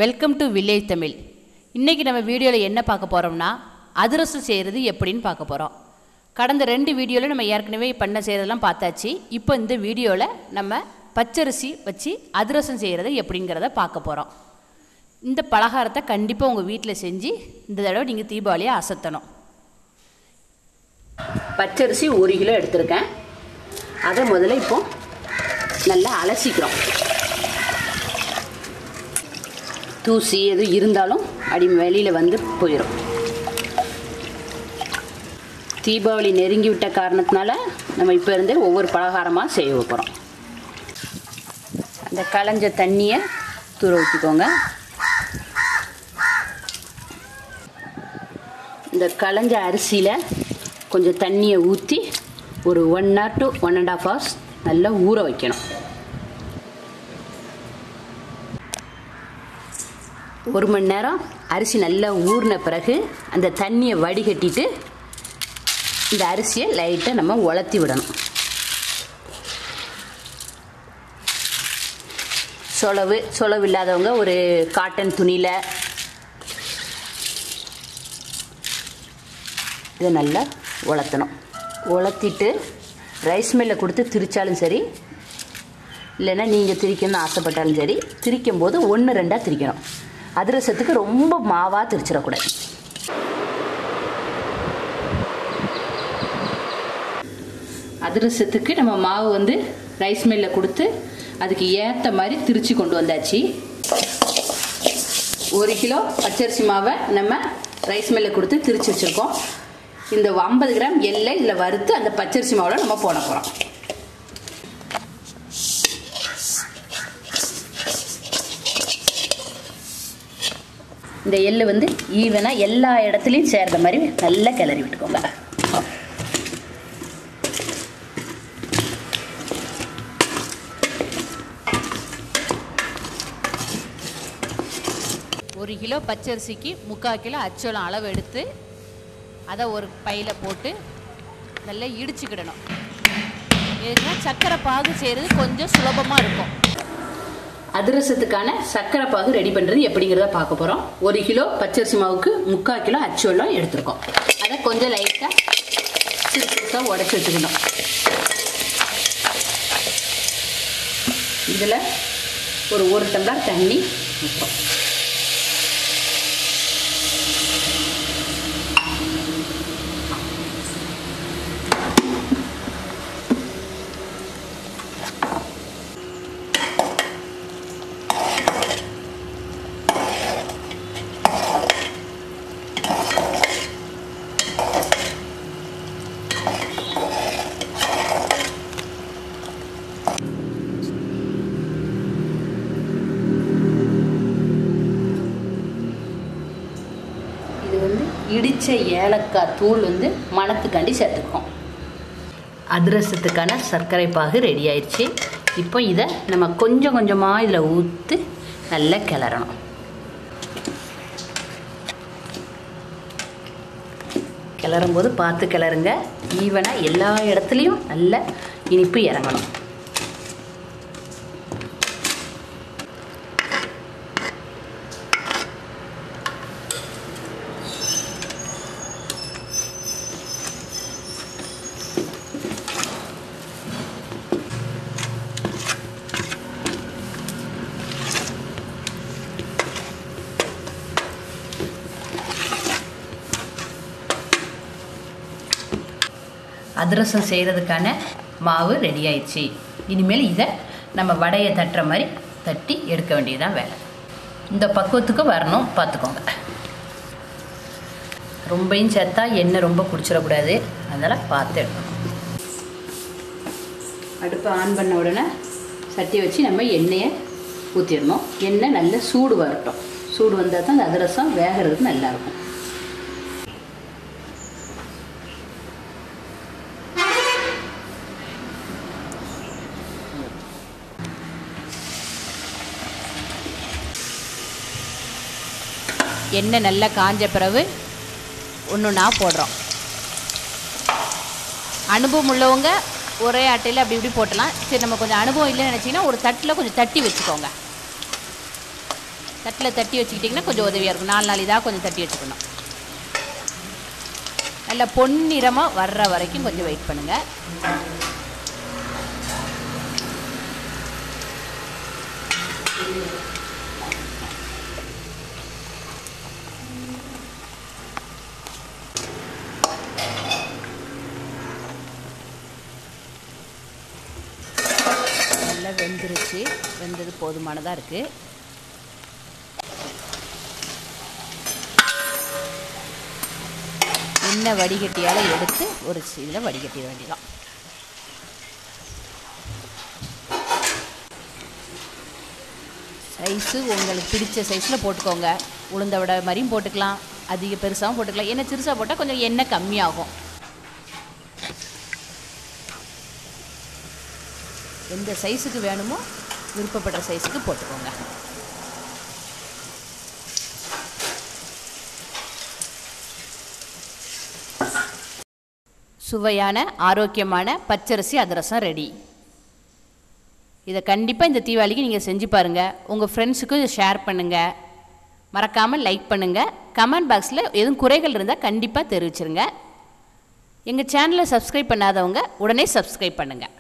Welcome to village Tamil. இன்றைக்கி நம்ம வீடியோவில் என்ன பார்க்க போகிறோம்னா அதிரசம் செய்கிறது எப்படின்னு பார்க்க போகிறோம். கடந்த 2 வீடியோவில் நம்ம ஏற்கனவே செய்கிறதெல்லாம் பார்த்தாச்சு. இப்போ இந்த வீடியோவில் நம்ம பச்சரிசி வச்சு அதிரசம் செய்கிறது எப்படிங்கிறத பார்க்க போகிறோம். இந்த பலகாரத்தை கண்டிப்பாக உங்கள் வீட்டில் செஞ்சு இந்த தடவை நீங்கள் தீபாவளியை அசத்தணும். பச்சரிசி 1 கிலோ எடுத்திருக்கேன். அதை முதல்ல இப்போ நல்லா அலசிக்கிறோம். தூசி எது இருந்தாலும் அடி வெளியில் வந்து போயிடும். தீபாவளி நெருங்கி விட்ட காரணத்தினால நம்ம இப்போ இருந்தே ஒவ்வொரு பலகாரமாக செய்ய வைக்கிறோம். அந்த களைஞ்ச தண்ணியை தூர ஊற்றிக்கோங்க. இந்த களைஞ்ச அரிசியில் கொஞ்சம் தண்ணியை ஊற்றி ஒரு 1 hour to 1.5 hours நல்லா ஊற வைக்கணும். 1 மணி நேரம் அரிசி நல்லா ஊறின பிறகு அந்த தண்ணியை வடிகட்டிட்டு இந்த அரிசியை லைட்டாக நம்ம உலர்த்தி விடணும். சொலவு இல்லாதவங்க ஒரு காட்டன் துணியில் இதை நல்லா உலர்த்தணும். உலர்த்திட்டு ரைஸ் மில்லில் கொடுத்து திரிச்சாலும் சரி, இல்லைன்னா நீங்கள் திரிக்கணும்னு ஆசைப்பட்டாலும் சரி, திரிக்கும் போது 1-2 திரிக்கணும். அதிரசத்துக்கு ரொம்ப மாவாக திரிச்சிடக்கூடாது. அதிரசத்துக்கு நம்ம மாவு வந்து ரைஸ் மில்லில் கொடுத்து அதுக்கு ஏற்ற மாதிரி திரிச்சு கொண்டு வந்தாச்சு. 1 கிலோ பச்சரிசி மாவை நம்ம ரைஸ் மில்லில் கொடுத்து திரிச்சு வச்சுருக்கோம். இந்த 50 கிராம் எள்ளை இதில் வறுத்து அந்த பச்சரிசி மாவில் நம்ம போட போகிறோம். இந்த எள்ளு வந்து ஈவனாக எல்லா இடத்துலையும் சேர்ந்த மாதிரி நல்லா கிளறி விட்டுக்கோங்க. ஒரு கிலோ பச்சரிசிக்கு 3/4 கிலோ அச்சோளம் அளவு எடுத்து அதை ஒரு பையில் போட்டு நல்லா இடிச்சுக்கிடணும். இதுனா சர்க்கரை பாகு செய்கிறது கொஞ்சம் சுலபமாக இருக்கும். அதிரசத்துக்கான சர்க்கரை பாகு ரெடி பண்ணுறது எப்படிங்கிறத பார்க்க போகிறோம். 1 கிலோ பச்சரிசி மாவுக்கு 3/4 கிலோ அச்சோளம் எடுத்துருக்கோம். அதை கொஞ்சம் லைட்டாக சிறுசாக உடச்சி வச்சுக்கணும். இதில் ஒரு 1 டம்ளர் தண்ணி ஊற்றுறோம். இடித்த ஏலக்காய் தூள் வந்து மணத்துக்காண்டி சேர்த்துக்கோம். அதிரசத்துக்கான சர்க்கரை பாகு ரெடி ஆயிடுச்சு. இப்போ இதை நம்ம கொஞ்சம் கொஞ்சமாக இதில் ஊற்றி நல்லா கிளறணும். கிளறும் போது பார்த்து கிளறுங்க. ஈவனாக எல்லா இடத்துலையும் நல்ல இனிப்பு இறங்கணும். அதிரசம் செய்கிறதுக்கான மாவு ரெடி ஆயிடுச்சு. இனிமேல் இதை நம்ம வடையை தட்டுற மாதிரி தட்டி எடுக்க வேண்டியதுதான் வேலை. இந்த பக்குவத்துக்கு வரணும் பார்த்துக்கோங்க. ரொம்பையும் சேர்த்தா எண்ணெய் ரொம்ப குடிச்சிடக்கூடாது, அதனால் பார்த்து எடுக்கணும். அடுப்பை ஆன் பண்ண உடனே சட்டி வச்சு நம்ம எண்ணெயை ஊற்றிடணும். எண்ணெய் நல்ல சூடு வரட்டும். சூடு வந்தால் தான் அந்த அதிரசம் வேகிறதுக்கு நல்லாயிருக்கும். எண்ணெய் நல்லா காஞ்ச பிறகு ஒன்றுன்னா போடுறோம். அனுபவம் உள்ளவங்க ஒரே ஆட்டையில் அப்படி இப்படி போட்டலாம். சரி, நம்ம கொஞ்சம் அனுபவம் இல்லைன்னு நினச்சிங்கன்னா ஒரு தட்டில் கொஞ்சம் தட்டி வச்சுக்கோங்க. தட்டில் தட்டி வச்சுக்கிட்டிங்கன்னா கொஞ்சம் உதவியாக இருக்கும். 4 நாள் இதாக கொஞ்சம் தட்டி வச்சுக்கணும். நல்லா பொன்னிறமாக வர்ற வரைக்கும் கொஞ்சம் வெயிட் பண்ணுங்கள். நல்லா வெந்துருச்சு. வெந்தது போதுமானதாக இருக்குது. எண்ணெய் வடிகட்டியால் எடுத்து ஒரு இதில் வடிகட்டிட வேண்டியதான். சைஸு உங்களுக்கு பிடிச்ச சைஸில் போட்டுக்கோங்க. உளுந்த வடை மாதிரியும் போட்டுக்கலாம், அதிக பெருசாகவும் போட்டுக்கலாம். ஏன்னா சிறுசாக போட்டால் கொஞ்சம் எண்ணெய் கம்மியாகும். எந்த சைஸுக்கு வேணுமோ விருப்பப்படுற சைஸுக்கு போட்டுக்கோங்க. சுவையான ஆரோக்கியமான பச்சரிசி அதிரசம் ரெடி. இதை கண்டிப்பாக இந்த தீபாவளிக்கு நீங்கள் செஞ்சு பாருங்கள். உங்கள் ஃப்ரெண்ட்ஸுக்கும் இதை ஷேர் பண்ணுங்கள். மறக்காமல் லைக் பண்ணுங்கள். கமெண்ட் பாக்ஸில் எதுவும் குறைகள் இருந்தால் கண்டிப்பாக தெரிவிச்சிருங்க. எங்கள் சேனலை சப்ஸ்கிரைப் பண்ணாதவங்க உடனே சப்ஸ்கிரைப் பண்ணுங்கள்.